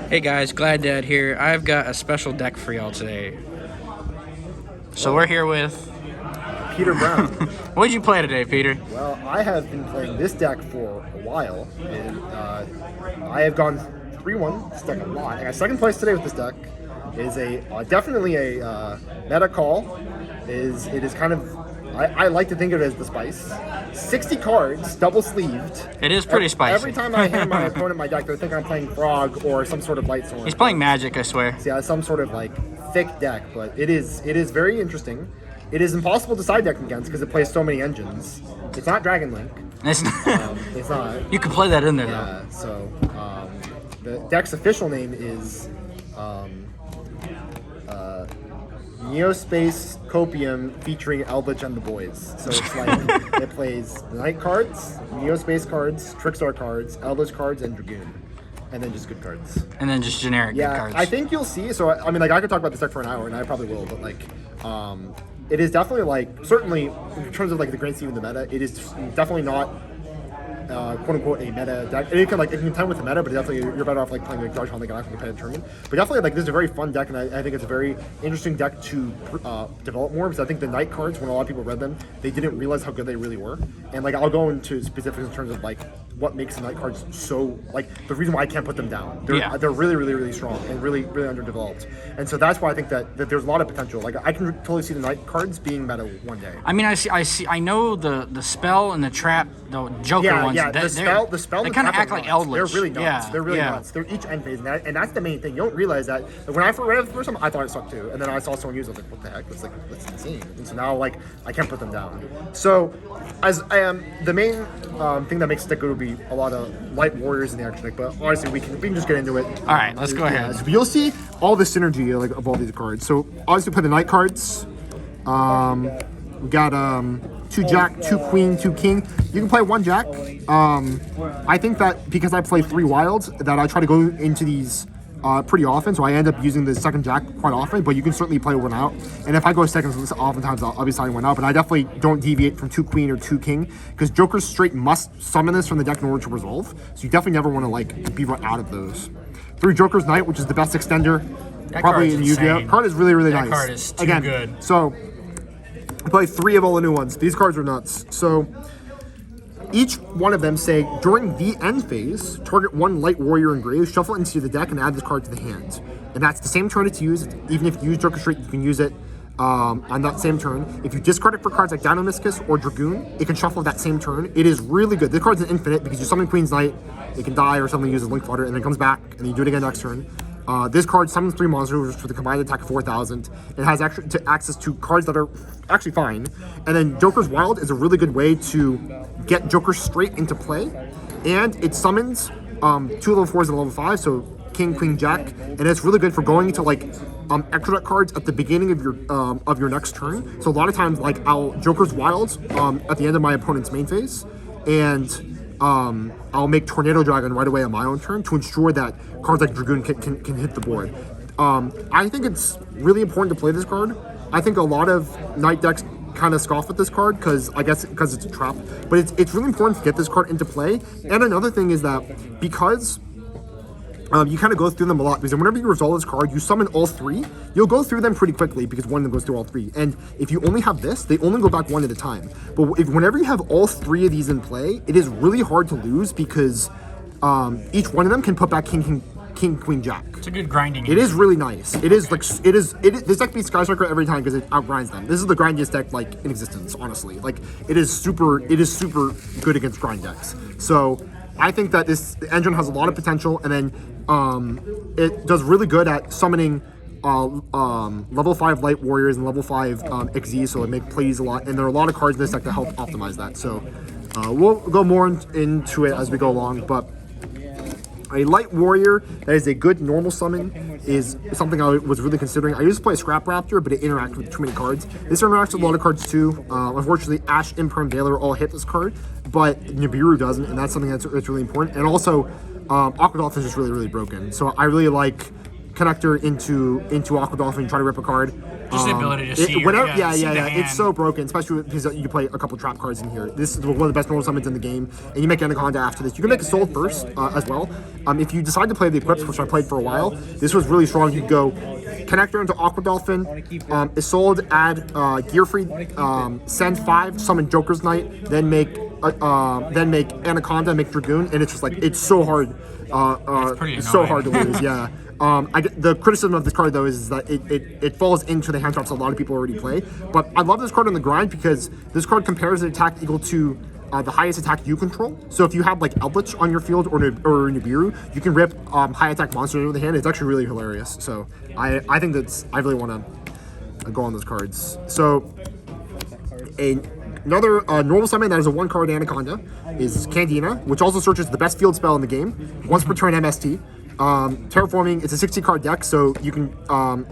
Hey guys, Glad Dad here. I've got a special deck for y'all today. So we're here with Peter Brown. What'd you play today, Peter? Well, I have been playing this deck for a while, and I have gone 3-1 this deck a lot. I got second place today with this deck. It is definitely a meta call. It is kind of, I like to think of it as the spice. 60 cards, double sleeved. It is pretty spicy. Every time I hand my opponent my deck, they think I'm playing Frog or some sort of light sword. He's playing Magic, I swear. So yeah, some sort of like thick deck, but it is very interesting. It is impossible to side deck against because it plays so many engines. It's not Dragon Link. It's not. It's not. You can play that in there, Yeah, so the deck's official name is Neospace Copium featuring Eldlich and the Boys. So it's like it plays Night cards, Neospace cards, Trickstar cards, Eldlich cards, and Dragoon. And then just good cards. And then just generic good cards. I think you'll see. So I mean, like I could talk about this deck for an hour, and I probably will. But like, it is definitely like certainly in terms of like the grand scheme of the meta, it is definitely not quote unquote a meta deck. It can contend with the meta, but definitely you're better off like playing like Dodge on like an actual competitive tournament. But definitely like this is a very fun deck, and I think it's a very interesting deck to develop more because I think the Night cards, when a lot of people read them, they didn't realize how good they really were. And like I'll go into specifics in terms of like what makes the Night cards so like the reason why I can't put them down. They're really strong and really underdeveloped. And so that's why I think that there's a lot of potential. Like I can totally see the Night cards being meta one day. I mean, I know the spell and the trap, the Joker ones. Yeah, the spell. They kind of act like Eldlich. They're really nuts. Yeah, they're really nuts. They're each end phase, and that's the main thing. You don't realize that. Like, when I read it the first time, I thought it sucked too, and then I saw someone use it. I was like, what the heck? That's insane. And so now, like, I can't put them down. So, as I am, the main thing that makes the deck good would be a lot of light warriors in the action deck. But honestly, we can just get into it. All right, let's go ahead. So you'll see all the synergy like of all these cards. So obviously, play the Night cards. We got 2 Jack, 2 Queen, 2 King. You can play 1 Jack. I think that because I play 3 Wilds, that I try to go into these pretty often, so I end up using the second Jack quite often, but you can certainly play 1 out. And if I go seconds, oftentimes I'll be siding 1 out, but I definitely don't deviate from 2 Queen or 2 King, because Joker's straight must summon this from the deck in order to resolve, so you definitely never want to like be run out of those. 3 Joker's Knight, which is the best extender that probably in Yu-Gi-Oh! Card is really nice. That card is too good. So I play 3 of all the new ones. These cards are nuts. So each one of them say, during the end phase, target 1 light warrior engraved, shuffle it into the deck, and add this card to the hand. And that's the same turn it's used. Even if you use Joker Straight, you can use it on that same turn. If you discard it for cards like Dynamiscus or Dragoon, it can shuffle that same turn. It is really good. This card's an infinite because you summon Queen's Knight, it can die or something, uses Link Flutter, and then it comes back, and then you do it again next turn. This card summons 3 monsters with a combined attack of 4,000. It has access to cards that are actually fine. And then Joker's Wild is a really good way to get Joker Straight into play. And it summons 2 level 4s and level 5, so King, Queen, Jack. And it's really good for going into like extra deck cards at the beginning of your next turn. So a lot of times, like I'll Joker's Wilds at the end of my opponent's main phase, and I'll make Tornado Dragon right away on my own turn to ensure that cards like Dragoon can hit the board. I think it's really important to play this card. I think a lot of Night decks kind of scoff at this card because it's a trap, but it's really important to get this card into play. And another thing is that because you kind of go through them a lot, because whenever you resolve this card, you summon all 3. You'll go through them pretty quickly because one of them goes through all 3. And if you only have this, they only go back 1 at a time. But whenever you have all 3 of these in play, it is really hard to lose because each one of them can put back King, Queen, Jack. It's a good grinding. It is really nice. It is like this deck beats Sky Striker every time because it outgrinds them. This is the grindiest deck like in existence, honestly. Like it is super good against grind decks. So I think that this engine has a lot of potential, and then it does really good at summoning level 5 light warriors and level 5 XZ, so it plays a lot, and there are a lot of cards in this deck that help optimize that. So we'll go more into it as we go along, but a light warrior that is a good normal summon is something I was really considering. I used to play Scrap Raptor, but it interacts with too many cards. This interacts with a lot of cards too. Unfortunately, Ash, Imperm, Veiler all hit this card, but Nibiru doesn't, and that's something that's really important. And also, Aqua Dolphin is just really broken. So I really like connector into Aqua Dolphin and try to rip a card. Just the ability to see It's so broken, especially because you play a couple trap cards in here. This is one of the best normal summons in the game, and you make Anaconda after this. You can make a Soul first as well. If you decide to play the Equips, which I played for a while, this was really strong. You go connector into Aqua Dolphin, Isolde, add Gear Free, send 5, summon Joker's Knight, then make Anaconda, make Dragoon, and it's just like it's so hard. It's so hard to lose. Yeah. The criticism of this card though is that it falls into the hand traps a lot of people already play. But I love this card on the grind because this card compares an attack equal to the highest attack you control. So if you have like Eldlich on your field or Nibiru, you can rip high attack monsters into the hand. It's actually really hilarious. So I think I really want to go on those cards. So another normal summon that is a 1-card Anaconda is Candina, which also searches the best field spell in the game once per turn MST. Terraforming, it's a 60-card deck, so you can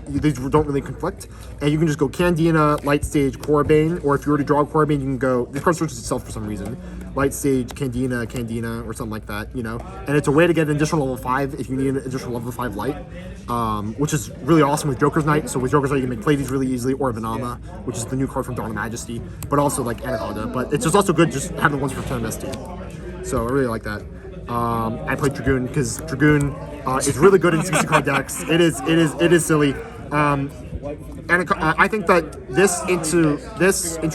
these don't really conflict, and you can just go Candina, Light Stage, Corbane, or if you already draw Corbane, you can go. This card searches itself for some reason. Light Stage, Candina, or something like that, you know. And it's a way to get an additional level 5 if you need an additional level 5 light, which is really awesome with Joker's Knight. So with Joker's Knight, you can make Pleiades really easily, or Venama, which is the new card from Dawn of Majesty, but also like Anaconda. But it's just also good just having the ones for turn MST. So I really like that. I played Dragoon because Dragoon is really good in 60-card decks. It is silly. I think that this into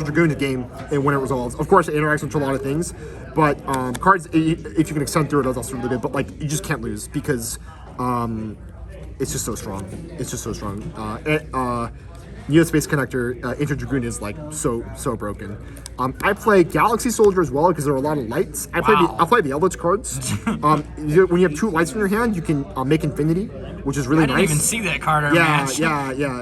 Dragoon's game and when it resolves. Of course, it interacts with a lot of things, but cards if you can extend through it, that's also really good. But like you just can't lose because it's just so strong. It's just so strong. Neospace Connector into Dragoon is like so broken. I play Galaxy Soldier as well because there are a lot of lights. I play the Eldlich cards. When you have 2 lights in your hand, you can make Infinity, which is really nice. I didn't even see that card. Yeah.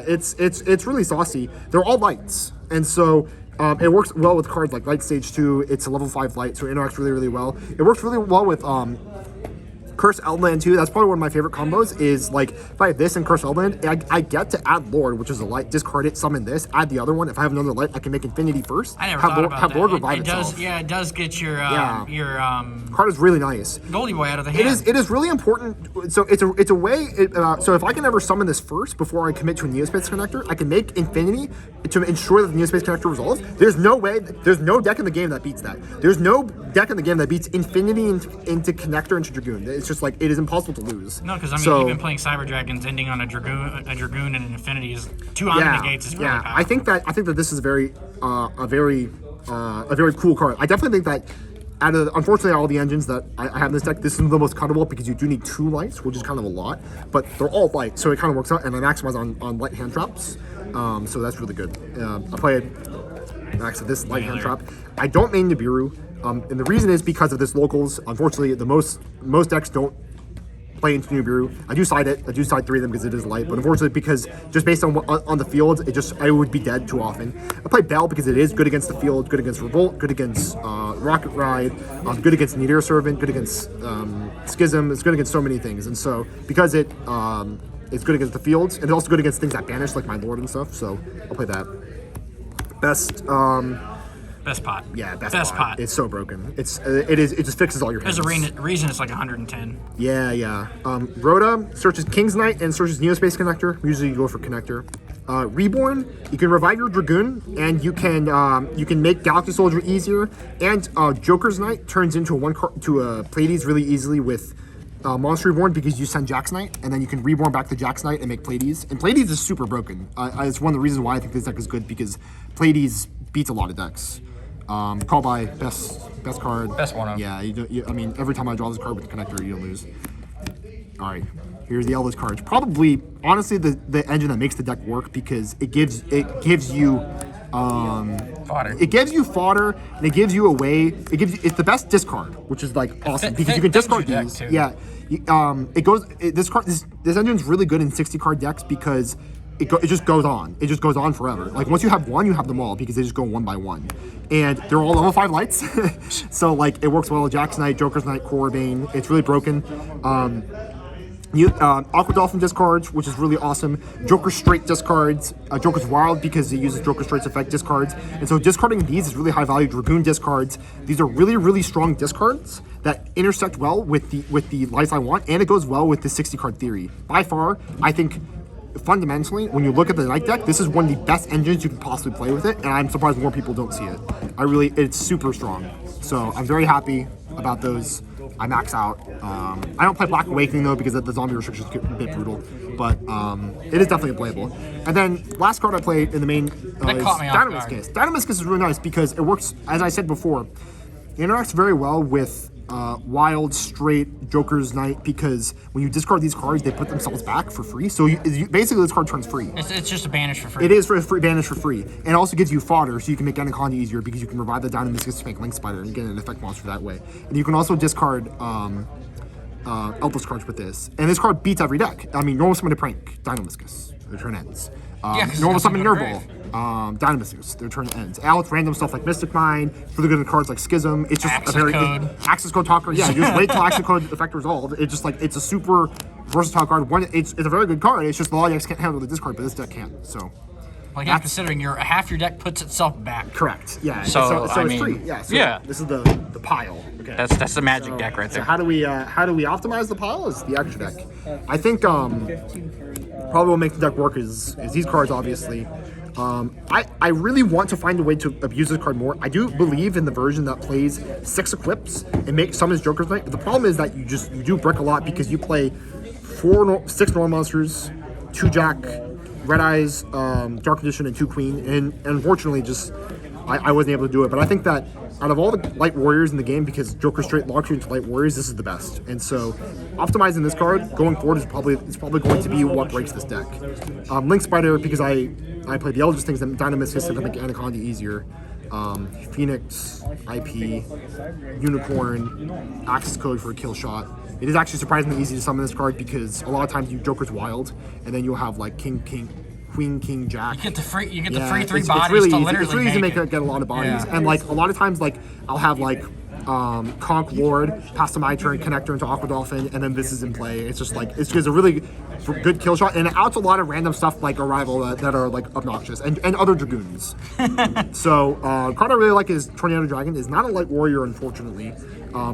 It's really saucy. They're all lights, and so it works well with cards like Light Stage 2. It's a level 5 light, so it interacts really well. It works really well with Curse Eldland too. That's probably one of my favorite combos. Is like if I have this and Curse Eldland, I get to add Lord, which is a light, discard it, summon this, add the other one. If I have another light, I can make Infinity first. I never thought about have that. Lord revive itself. It does get your card is really nice. Goldie Boy out of the hand. It is really important. So it's a way. So if I can ever summon this first before I commit to a Neospace Connector, I can make Infinity to ensure that the Neospace Connector resolves. There's no deck in the game that beats that. There's no deck in the game that beats Infinity into Connector into Dragoon. It's just like it is impossible to lose. No, because I mean, even playing Cyber Dragons, ending on a Dragoon and an Infinity is 2 Omni Negates is really powerful. I think that this is a very cool card. I definitely think that out of unfortunately all the engines that I have in this deck, this is the most cuttable because you do need 2 lights, which is kind of a lot, but they're all light, so it kind of works out. And I maximize on light hand traps, so that's really good. I played max of this light hand trap. I don't main Nibiru, and the reason is because of this locals. Unfortunately, the most decks don't play into Nibiru. I do side 3 of them because it is light, but unfortunately, because just based on the field, I would be dead too often. I play Bell because it is good against the field, good against Revolt, good against Rocket Ride, good against Meteor Servant, good against Schism. It's good against so many things, and so because it's good against the fields, and it's also good against things that banish like my Lord and stuff. So I'll play that. Best pot. Yeah, best pot. It's so broken. It just fixes all your hands. There's a reason it's like 110. Yeah. Rhoda searches King's Knight and searches Neospace Connector. Usually you go for Connector. Reborn, you can revive your Dragoon, and you can make Galaxy Soldier easier. And Joker's Knight turns into a Pleiades really easily with Monster Reborn because you send Jack's Knight, and then you can Reborn back to Jack's Knight and make Pleiades. And Pleiades is super broken. It's one of the reasons why I think this deck is good because Pleiades beats a lot of decks. Call by best card. Best one of. Yeah, I mean, every time I draw this card with the Connector, you don't lose. All right, here's the Eldlich cards. Probably, honestly, the engine that makes the deck work because it gives you fodder. It gives you fodder, and it gives you a way. It's the best discard, which is like awesome because you can discard these. Yeah, this engine's really good in 60-card decks because it just goes on. It just goes on forever. Like once you have one, you have them all because they just go one by one, and they're all level 5 lights. So like it works well with Jack's Knight, Joker's Knight, Corbane. It's really broken. Aqua Dolphin discards, which is really awesome. Joker Straight discards. Joker's Wild because it uses Joker Straight's effect discards. And so discarding these is really high value. Dragoon discards. These are really, really strong discards that intersect well with the lights I want, and it goes well with the 60 card theory. By far, I think fundamentally, when you look at the Night deck, this is one of the best engines you can possibly play with it, and I'm surprised more people don't see it. It's super strong. So I'm very happy about those. I max out. I don't play Black Awakening though because the zombie restrictions get a bit brutal, but it is definitely playable. And then last card I played in the main is Dynamiscus. Dynamiscus is really nice because it works, as I said before, it interacts very well with Wild, Straight, Joker's Night because when you discard these cards, they put themselves back for free. So basically, this card turns free. It's just a banish for free. It is for a free banish for free, and it also gives you fodder, so you can make Anaconda easier because you can revive the Dynamiscus to make Link Spider and get an effect monster that way. And you can also discard Eldlich cards with this, and this card beats every deck. I mean, normal summon to Prank, Dynamiscus, the turn ends. Normal summon Nerval, Dynamiscus, their turn ends. Out with random stuff like Mystic Mind, really good at cards like Schism. It's just Access Code Talker. Yeah, you just wait till Access Code effect resolved. It's just like, it's a super versatile card. It's a very good card. It's just a lot of decks can't handle the discard, but this deck can. So. Like, I'm considering half your deck puts itself back. Correct. Yeah. So it's free. Yeah. So yeah. This is the pile. Okay. That's the magic deck right there. So how do we optimize the pile? Is the extra deck? I think probably what makes the deck work is these cards obviously. I really want to find a way to abuse this card more. I do believe in the version that plays 6 equips and summons Joker's Night. But the problem is that you do brick a lot because you play 6 normal monsters, 2 Jack, Red Eyes, Dark Condition, and 2 Queen, and unfortunately, I wasn't able to do it. But I think that out of all the Light Warriors in the game, because Joker Straight locks you into Light Warriors, this is the best. And so, optimizing this card going forward is probably going to be what breaks this deck. Link Spider, because I play the Eldlich things, and Dynamiscus to make Anaconda easier. Phoenix, IP, Unicorn, Access Code for a kill shot. It is actually surprisingly easy to summon this card because a lot of times you Joker's Wild, and then you'll have like Queen, King, Jack. You get the free 3 bodies. It's really to easy. Literally It's really easy to get a lot of bodies, and like a lot of times, like I'll have like Conch Lord pass to my turn, connector into Aqua Dolphin, and then this is in play. It's just like it's just a really good kill shot, and it outs a lot of random stuff like Arrival that are like obnoxious, and other Dragoons. So card I really like is Tornado Dragon. Is not a Light Warrior, unfortunately.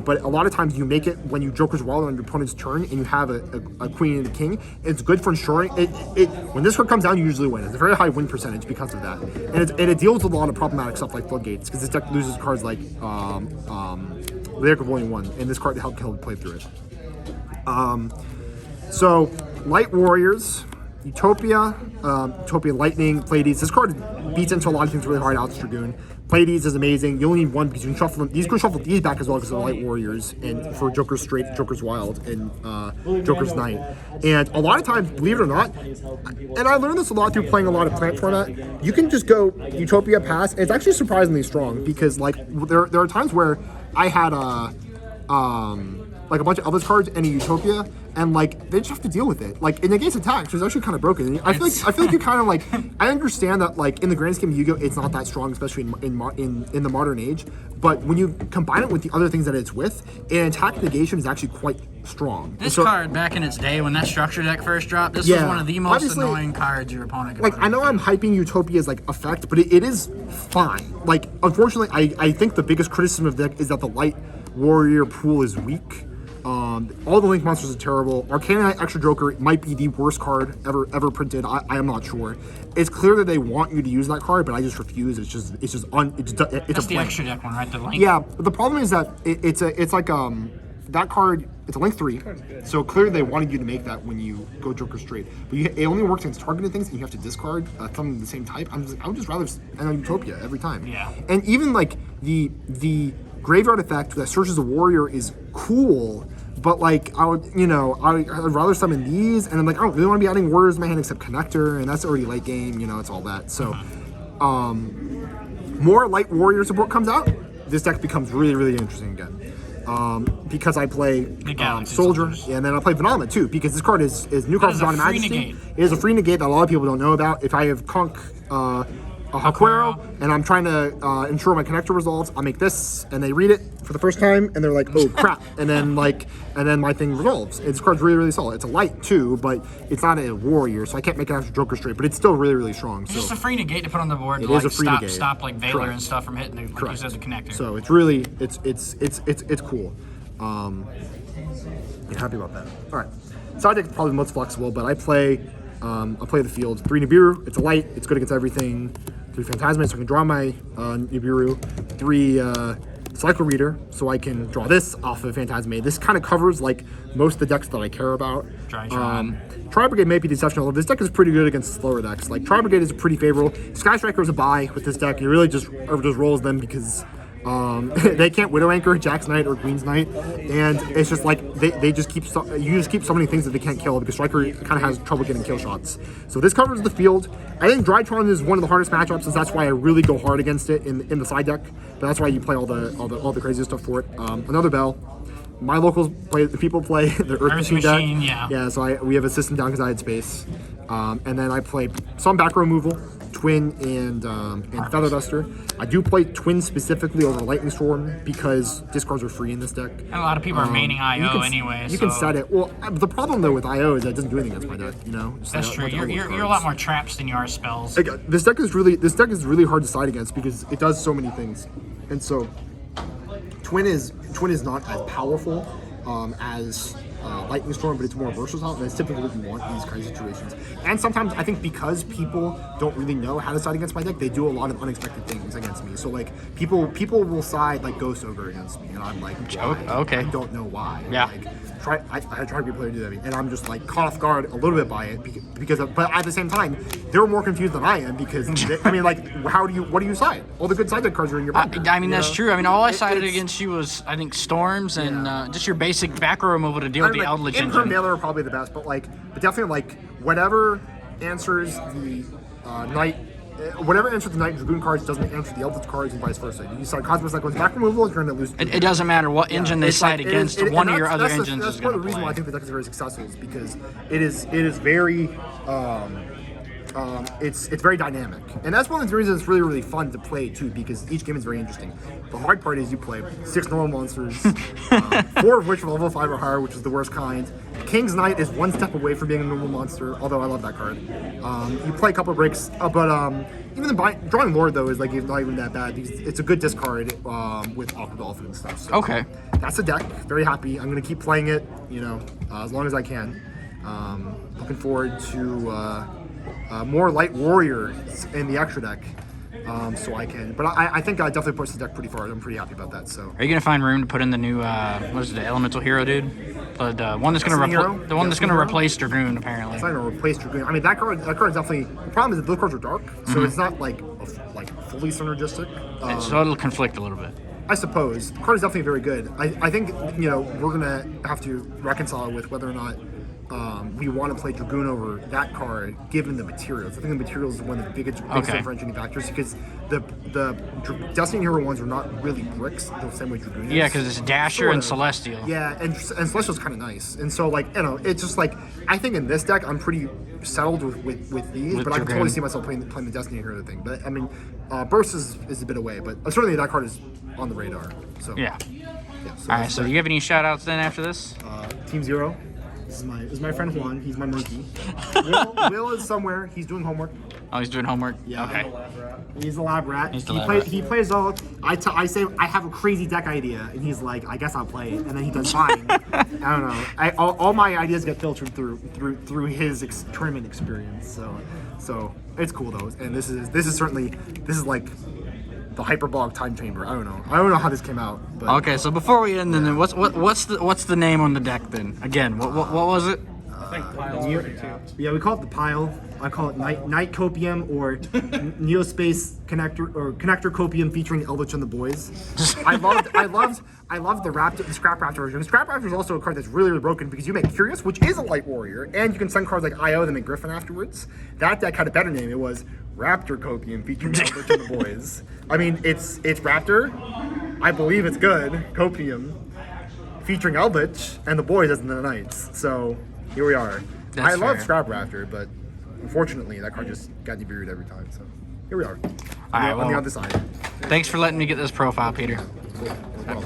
But a lot of times you make it when you Joker's Wild on your opponent's turn and you have a Queen and a King. It's good for ensuring when this card comes down, you usually win. It's a very high win percentage because of that, and it deals with a lot of problematic stuff like Floodgates because this deck loses cards like Lyric of Volume 1, and this card helped play through it. So Light Warriors, Utopia Lightning, Pleiades. This card beats into a lot of things really hard. Out Dragoon. Pleiades is amazing. You only need one because you can shuffle them. These can shuffle these back as well because they're Light Warriors, and for Joker's Straight, Joker's Wild, and Joker's Night. And a lot of times, believe it or not, and I learned this a lot through playing a lot of plant format, you can just go Utopia pass. And it's actually surprisingly strong because like there are times where I had like a bunch of Eldlich cards and a Utopia, and like they just have to deal with it. Like it negates attacks, which is actually kind of broken. I feel like you kind of like. I understand that like in the grand scheme of Yu-Gi-Oh, it's not that strong, especially in the modern age. But when you combine it with the other things that it's with, an attack negation is actually quite strong. This card back in its day when that structure deck first dropped, this was one of the most annoying cards your opponent could I know I'm hyping Utopia's like effect, but it is fine. Like unfortunately, I think the biggest criticism of the deck is that the Light Warrior pool is weak. All the Link monsters are terrible. Arcana Extra Joker might be the worst card ever printed. I am not sure. It's clear that they want you to use that card, but I just refuse. It's That's a the extra deck one, right? The Link. Yeah, but the problem is that it's like that card. It's a Link 3, so clearly they wanted you to make that when you go Joker Straight. But it only works against targeted things, and you have to discard something of the same type. I would just rather end Utopia every time. Yeah. And even like the graveyard effect that searches a warrior is cool. But like I'd rather summon these, and I'm like I don't really want to be adding warriors in my hand except connector, and that's already late game. It's all that. So, more Light Warrior support comes out, this deck becomes really really interesting again. Because I play Soldier, and then I play Venama too. Because this card is new card from Dawn of Majesty. It is a free negate that a lot of people don't know about. If I have Conch Hakuero, and I'm trying to ensure my connector results. I make this, and they read it for the first time, and they're like, "Oh crap!" and then my thing resolves. This card's really, really solid. It's a light too, but it's not a warrior, so I can't make an extra Joker straight. But it's still really, really strong. It's so just a free negate to put on the board. It to, is like, a free negate. Stop like Valor Correct. and stuff from hitting the like Correct. as a connector. So it's really it's cool. Yeah, happy about that. All right, side deck is probably the most flexible, but I play the field. 3 Nibiru. It's a light. It's good against everything. 3 Phantasma, so I can draw my Nibiru. 3 Cycle Reader, so I can draw this off of Phantasma. This kind of covers like most of the decks that I care about. Tri Brigade may be deceptional. This deck is pretty good against slower decks. Like Tri Brigade is pretty favorable. Sky Striker is a buy with this deck. It really just rolls them because they can't Widow Anchor, Jack's Knight, or Queen's Knight, and it's just like they just keep you just keep so many things that they can't kill because Striker kind of has trouble getting kill shots. So this covers the field. I think Drytron is one of the hardest matchups, and that's why I really go hard against it in the side deck. But that's why you play all the crazy stuff for it. Another Bell. My locals people play the Earth Machine deck. Yeah. So we have a system down because I had space, and then I play some back row removal, Twin and Feather Duster. I do play Twin specifically over Lightning Storm because discards are free in this deck. And a lot of people are maining IO anyway. You can set it. Well, the problem though with IO is that it doesn't do anything against my deck. You know. That's true. You're a lot more traps than you are spells. This deck is really hard to side against because it does so many things, and so Twin is not as powerful as Lightning Storm, but it's more versatile, and it's typically what you want in these kinds of situations. And sometimes I think because people don't really know how to side against my deck, they do a lot of unexpected things against me. So like people will side like Ghost Ogre against me, and I'm like, why? Okay. I don't know why. Yeah. I try to be a player to do that, and I'm just like caught off guard a little bit by it but at the same time, they're more confused than I am because what do you side? All the good side deck cards are in your bunker. That's true. I mean, all I sided against you was I think Storms and just your basic back row removal to deal with the Eldlich engine. Imperm Mailer are probably the best, but definitely like whatever answers the Knight. Whatever answers the Knight Dragoon cards doesn't answer the Eldritch cards and vice versa. You side Cosmos Cyclone's back removal, you're going to lose. It doesn't matter what engine they side against. One of your other engines is going to play. That's part of the reason why I think the deck is very successful is because it is very it's very dynamic, and that's one of the reasons it's really, really fun to play too, because each game is very interesting. The hard part is you play 6 normal monsters, 4 of which are level 5 or higher, which is the worst kind. King's Knight is 1 step away from being a normal monster, although I love that card. You play a couple of breaks, but even the Drawing Lord though is like not even that bad because it's a good discard with Aqua Dolphin and stuff. So okay, that's the deck. Very happy. I'm gonna keep playing it, as long as I can. Looking forward to more Light Warriors in the extra deck, so I can. But I think I definitely pushed the deck pretty far. I'm pretty happy about that. So. Are you gonna find room to put in the new the Elemental Hero dude? The one that's gonna replace Dragoon apparently. It's not gonna replace Dragoon. I mean that card definitely. The problem is that those cards are dark, so it's not like fully synergistic. So it'll conflict a little bit. I suppose the card is definitely very good. I think we're gonna have to reconcile with whether or not we want to play Dragoon over that card given the materials. I think the materials is one of the biggest differentiating factors because the Destiny Hero ones are not really bricks the same way Dragoon is. Yeah, because it's Dasher and Celestial. Yeah, and Celestial's kind of nice, and so it's just like I think in this deck I'm pretty settled with these, but I can totally see myself playing the Destiny Hero thing. But I mean, Burst is a bit away, but certainly that card is on the radar. So yeah. So all right. So do you have any shout outs then after this? Team Zero. This is my friend Juan. He's my monkey. Will is somewhere. He's doing homework. Oh, he's doing homework? Yeah. Okay. He's the lab rat. He plays all. I say I have a crazy deck idea, and he's like, I guess I'll play it, and then he does fine. I don't know. All my ideas get filtered through his tournament experience. So it's cool though, and this is like the hyperbolic time chamber. I don't know how this came out. But okay, so before we end, then what's the name on the deck then? Again, what was it? I think Pile's pretty too. Yeah, we call it the Pile. I call it Night Copium or Neospace Connector or Connector Copium featuring Eldlich and the Boys. I loved the Scrap Raptor version. Scrap Raptor is also a card that's really, really broken because you make Curious, which is a Light Warrior, and you can send cards like IO that make Griffin afterwards. That deck had a better name. It was Raptor Copium featuring Eldlich and the Boys. I mean, it's Raptor. I believe it's good. Copium featuring Eldlich and the Boys as in the Knights. So here we are. That's I love fair. Scrap Raptor, but unfortunately that card just got debuted every time. So. here we are. All right, On the well, other side. thanks for letting me get this profile, Peter. Cool.